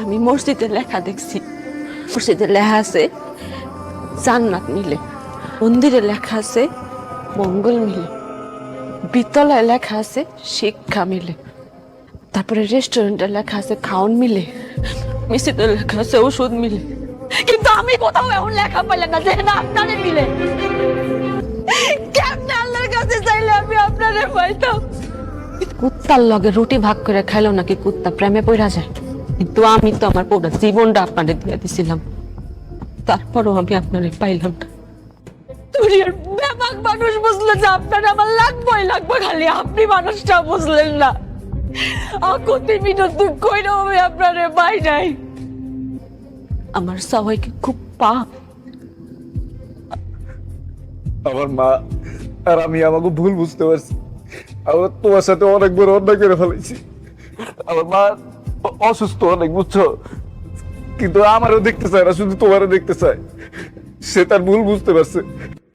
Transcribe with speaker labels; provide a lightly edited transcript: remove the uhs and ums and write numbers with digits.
Speaker 1: আমি মসজিদে লেখা দেখছি, মসজিদে লেখা আছে জান্নাত মিলে, মন্দিরে লেখা আছে মঙ্গল মিলে, বিতলায় লেখা আছে শিক্ষা মিলে, তারপরে রেস্টুরেন্টে লেখা আছে খাওন মিলে, মিষ্টিতে লেখা আছে ওষুধ মিলে। কিন্তু আমি কোথাও এমন লেখা পাইলাম না যে না আপনারে মিলে। কেমনে আল্লাহর কাছে চাইলে আমি আপনারে পাইতাম? কুত্তার লগে রুটি ভাগ করে খাইলো নাকি কুত্তা প্রেমে পড়া যায়? কিন্তু আমি তো আমার পুরো জীবনটা আপনারে দিয়ে দিছিলাম, তারপরও আমি আপনারে পাইলাম না। দুনিয়ার বেবাক মানুষ বুঝলো যে আপনার আমার লাগবোই লাগবে, খালি আপনি মানুষটা বুঝলেন না। আকতি মিনতি কইরাও আমি আপনারে পাই নাই। আমার সবাইকে খুব পাপ।
Speaker 2: আমার মা আর আমি আমাকে ভুল বুঝতে পারছি। আমার তোমার সাথে অনেক বড় অন্যায় করে ফেলেছি। আমার মা অসুস্থ অনেক, বুঝছো, কিন্তু আমারও দেখতে চায় না, শুধু তোমারও দেখতে চায়। সে তার ভুল বুঝতে পারছে।